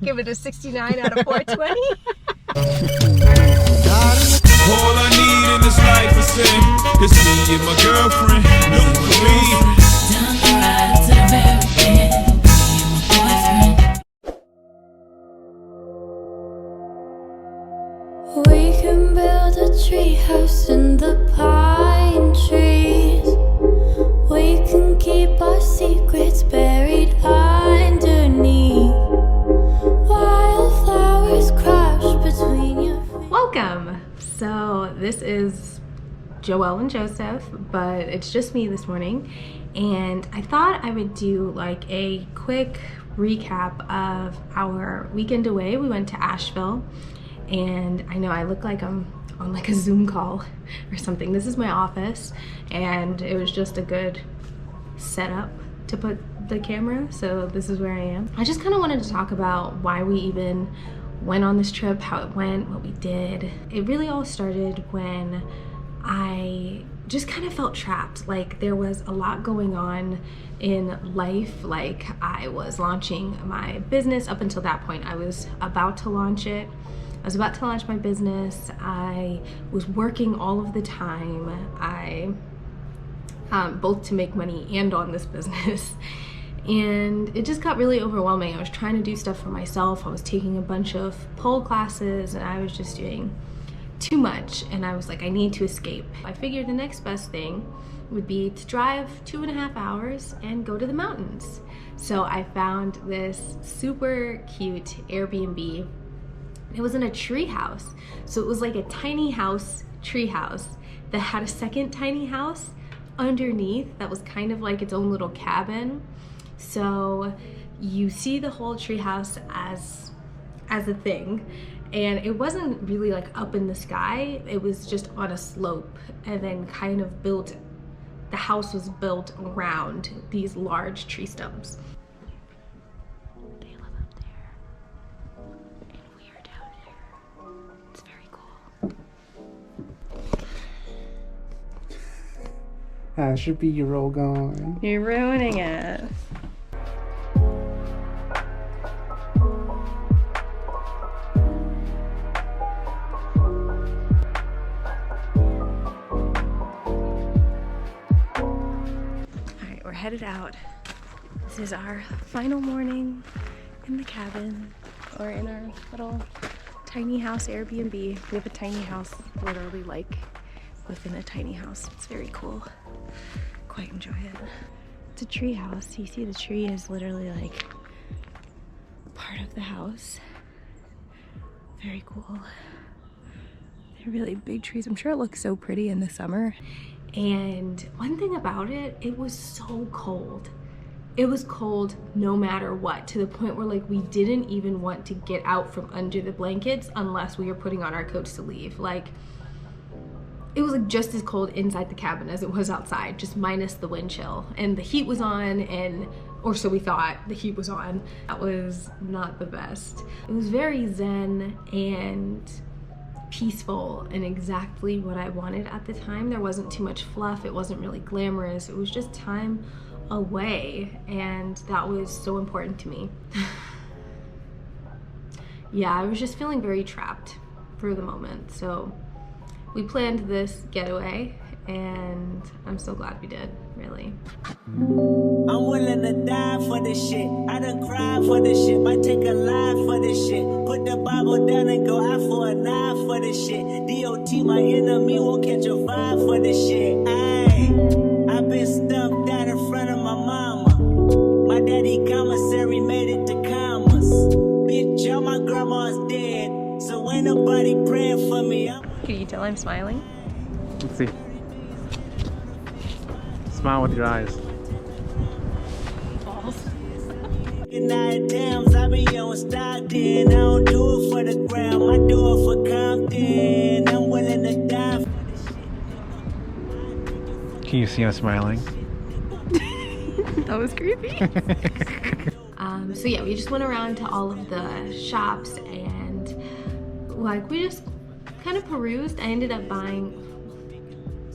Give it a 69 out of 420. All I need in this life is sin. It's me and my girlfriend. Look for me. Down the ride to the very end. Me and my boyfriend. We can build a treehouse in the pine trees. We can keep our secrets buried underneath. Wildflowers crash between your feet. Welcome. So this is Joelle and Joseph, but it's just me this morning, and I thought I would do like a quick recap of our weekend away. We went to Asheville, and I know I look like I'm on like a Zoom call or something. This is my office, and it was just a good setup to put the camera, so this is where I am. I just kind of wanted to talk about why we even went on this trip, how it went, what we did. It really all started when I just kind of felt trapped. Like there was a lot going on in life. Like I was launching my business. Up until that point, I was about to launch it. I was about to launch my business. I was working all of the time. Both to make money and on this business. And it just got really overwhelming. I was trying to do stuff for myself. I was taking a bunch of pole classes, and I was just doing too much. And I was like, I need to escape. I figured the next best thing would be to drive 2.5 hours and go to the mountains. So I found this super cute Airbnb. It was in a tree house. So it was like a tiny house, tree house, that had a second tiny house underneath that was kind of like its own little cabin. So you see the whole treehouse as a thing, and it wasn't really like up in the sky. It was just on a slope, and then kind of built. The house was built around these large tree stumps. They live up there, and we are down here. It's very cool. That should be your roll going. You're ruining it. We're headed out. This is our final morning in the cabin, or in our little tiny house Airbnb. We have a tiny house, literally like within a tiny house. It's very cool. Quite enjoy it. It's a tree house. You see the tree is literally like part of the house. Very cool. They're really big trees. I'm sure it looks so pretty in the summer. And one thing about it, it was so cold. It was cold no matter what, to the point where like we didn't even want to get out from under the blankets unless we were putting on our coats to leave. Like it was like just as cold inside the cabin as it was outside, just minus the wind chill. And the heat was on, or so we thought the heat was on. That was not the best. It was very zen and peaceful, and exactly what I wanted at the time. There wasn't too much fluff. It wasn't really glamorous. It was just time away, and that was so important to me. Yeah, I was just feeling very trapped for the moment. So we planned this getaway, and I'm so glad we did, really. I'm willing to die for this shit. I done cried for this shit. Might take a life for this shit. Put the Bible down and go out for a knife for this shit. DOT, my enemy, won't catch a vibe for this shit. Ayy, I've been stumped out in front of my mama. My daddy commissary made it to commas. Bitch, all my grandma's dead, so ain't nobody praying for me. Can you tell I'm smiling? Let's see. Smile with your eyes. Balls. Night dams, I be on Stockton. I don't do it for the gram, I do it for Compton. I'm willing to die for this shit. Can you see him smiling? That was creepy. So yeah, we just went around to all of the shops, and like we just kind of perused. I ended up buying,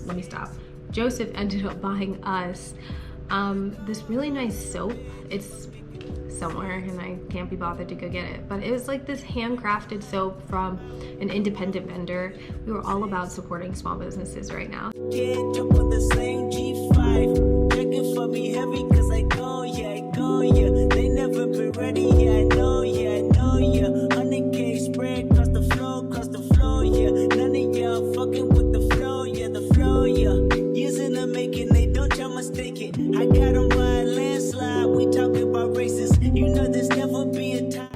let me stop. Joseph ended up buying us this really nice soap. It's somewhere and I can't be bothered to go get it. But it was like this handcrafted soap from an independent vendor. We were all about supporting small businesses right now. Can't jump on the same G5. Begging for me heavy cause I go, yeah. They never been ready, yeah, I know, yeah. 100K spread across the floor, yeah. None of y'all fucking with the flow, yeah. Years in the making, they don't try mistake it. I got them by a landslide, we talking about races. You know there's never be a time.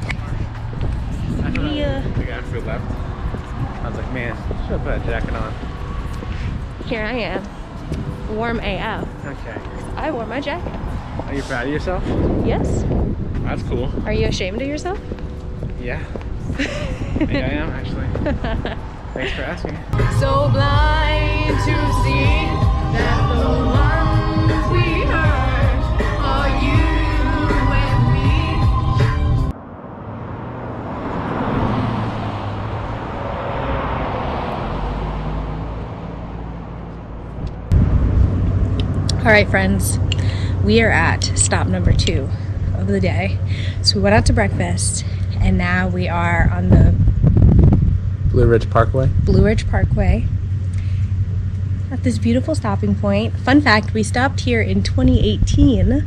The guy for left. I was like, man, should have put a jacket on. Here I am, warm AF. Okay. I wore my jacket. Are you proud of yourself? Yes. That's cool. Are you ashamed of yourself? Yeah. I think I am actually. Thanks for asking. So blind to see that the ones we hurt are you and me. All right, friends, we are at stop number 2 of the day. So we went out to breakfast and now we are on the Blue Ridge Parkway at this beautiful stopping point. Fun fact, we stopped here in 2018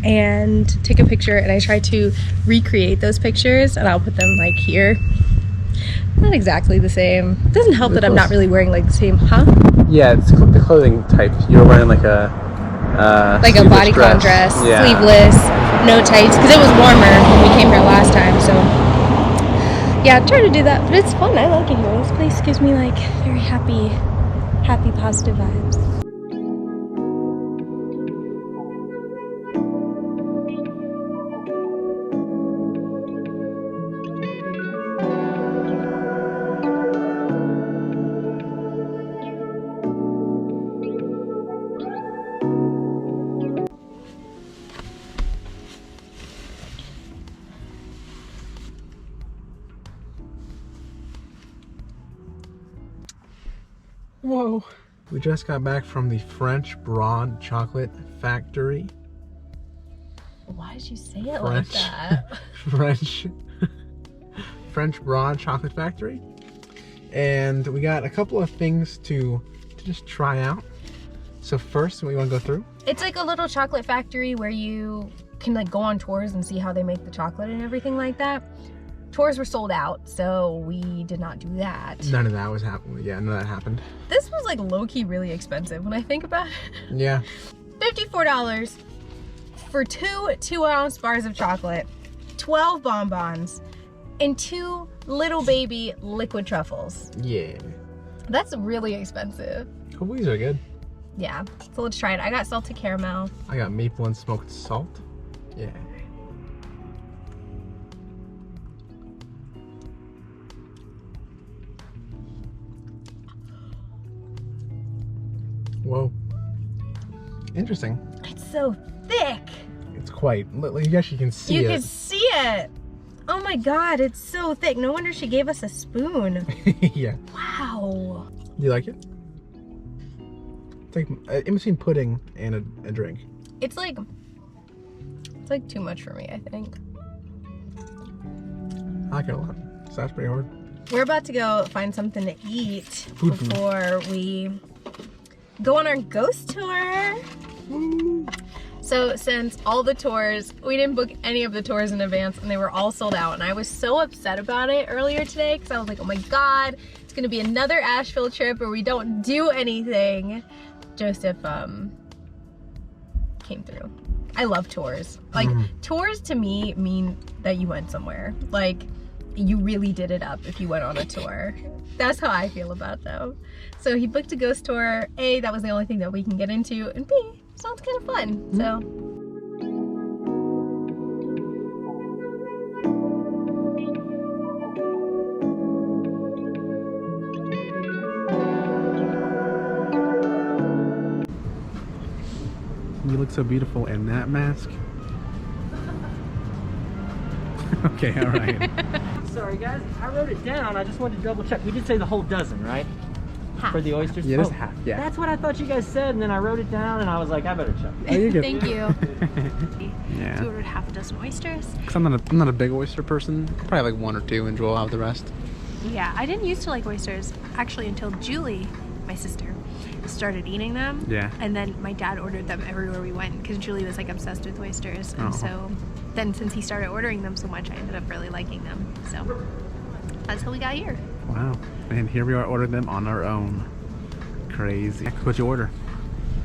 and took a picture, and I tried to recreate those pictures and I'll put them like here. Not exactly the same. It doesn't help that I'm not really wearing like the same, Yeah, it's the clothing type. You were wearing like a like a bodycon dress, sleeveless, no tights, because it was warmer when we came here last time. So yeah, I try to do that, but it's fun. I like it here. This place gives me like very happy, positive vibes. Whoa. We just got back from the French Broad Chocolate Factory. Why did you say it like that? French Broad Chocolate Factory. And we got a couple of things to just try out. So first, we want to go through. It's like a little chocolate factory where you can like go on tours and see how they make the chocolate and everything like that. Tours were sold out, so we did not do that. None of that was happening. Yeah, none of that happened. This was like low-key really expensive when I think about it. Yeah. $54 for 2 2-ounce bars of chocolate, 12 bonbons, and 2 little baby liquid truffles. Yeah. That's really expensive. Hopefully these are good. Yeah, so let's try it. I got salted caramel. I got maple and smoked salt. Yeah. Whoa. Interesting. It's so thick. It's quite. You actually can see it. You can see it. Oh my god, it's so thick. No wonder she gave us a spoon. Yeah. Wow. Do you like it? It's like in between pudding and a drink. It's like too much for me, I think. I like it a lot. So that's pretty hard. We're about to go find something to eat before we go on our ghost tour. Woo. So since all the tours, we didn't book any of the tours in advance and they were all sold out, and I was so upset about it earlier today because I was like, oh my god, it's gonna be another Asheville trip where we don't do anything. Joseph came through. I love tours. Like tours to me mean that you went somewhere. Like you really did it up if you went on a tour. That's how I feel about them. So he booked a ghost tour. A, that was the only thing that we can get into, and B, sounds kind of fun. So you look so beautiful in that mask. Okay, all right. Sorry guys, I wrote it down. I just wanted to double check. We did say the whole dozen, right? Half. For the oysters? Yeah, just Oh, half, yeah. That's what I thought you guys said, and then I wrote it down, and I was like, I better check. Oh, you're good. Thank you. Yeah. So we ordered half a dozen oysters. Cause I'm not a big oyster person. Probably like 1 or 2, and Joel have the rest. Yeah, I didn't used to like oysters actually until Julie, my sister, started eating them. Yeah. And then my dad ordered them everywhere we went because Julie was like obsessed with oysters. And Oh. so then since he started ordering them so much, I ended up really liking them. So that's how we got here. Wow. And here we are ordering them on our own. Crazy. What'd you order?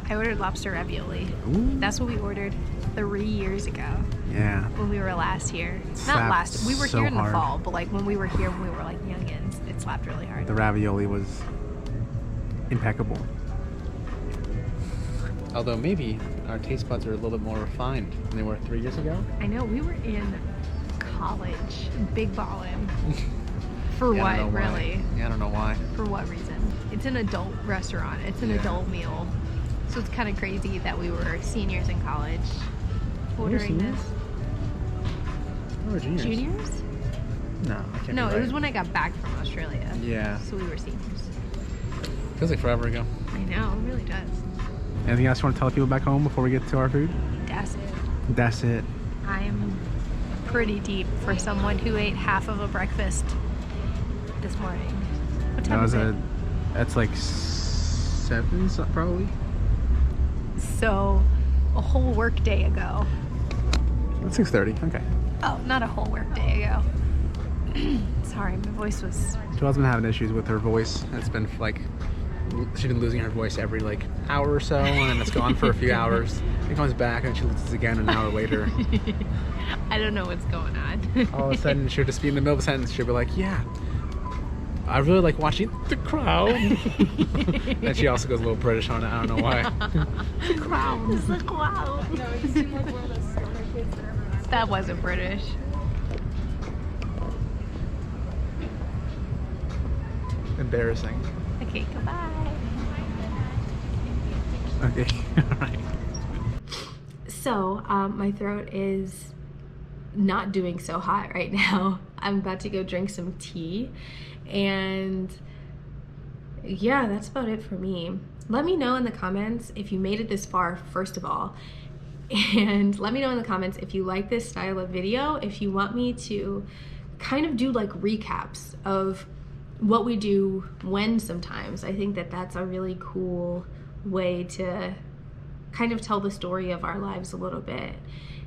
I ordered lobster ravioli. Ooh. That's what we ordered 3 years ago Yeah. when we were last here. Not Slapped last, we were so here in the hard. fall, but like when we were here when we were like youngins, it slapped really hard. The ravioli was impeccable. Although maybe our taste buds are a little bit more refined than they were 3 years ago. I know, we were in college, big ballin'. For Yeah, I don't what, know why. really? Yeah, I don't know why. For what reason? It's an adult restaurant. It's an Yeah. adult meal. So it's kind of crazy that we were seniors in college ordering seniors? this. Oh, we're juniors. Juniors? No, I can't. No, be it right. was when I got back from Australia. Yeah. So we were seniors. Feels like forever ago. I know, it really does. Anything else you want to tell people back home before we get to our food? That's it. That's it. I'm pretty deep for someone who ate half of a breakfast this morning. What time is it? That's like 7, probably. So, a whole work day ago. It's 6:30. Okay. Oh, not a whole work day ago. Sorry, my voice was... Joelle's been having issues with her voice. It's been like she's been losing her voice every like hour or so, and then it's gone for a few hours. It comes back, and she loses again an hour later. I don't know what's going on. All of a sudden, she'll just be in the middle of a sentence. She'll be like, "Yeah, I really like watching The Crown." And she also goes a little British on it. I don't know why. The Crown. It's the cloud. No, you seem like one of those stoner kids that everyone has. That wasn't British. Embarrassing. Okay, goodbye. Okay. All right. So, my throat is not doing so hot right now. I'm about to go drink some tea, and yeah, that's about it for me. Let me know in the comments if you made it this far, first of all, and let me know in the comments if you like this style of video, if you want me to kind of do like recaps of what we do when sometimes. I think that that's a really cool way to kind of tell the story of our lives a little bit.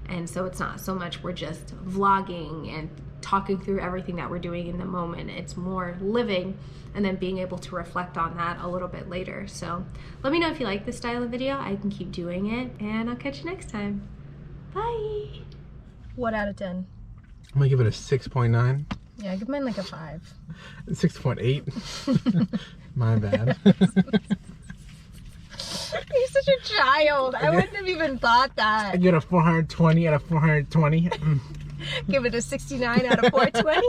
And so it's not so much we're just vlogging and talking through everything that we're doing in the moment. It's more living and then being able to reflect on that a little bit later. So let me know if you like this style of video. I can keep doing it, and I'll catch you next time. Bye. What out of 10? I'm gonna give it a 6.9. Yeah, give mine like a 5. 6.8. My bad. You're such a child. I wouldn't have even thought I that. get a 420 out of 420. Give it a 69 out of 420.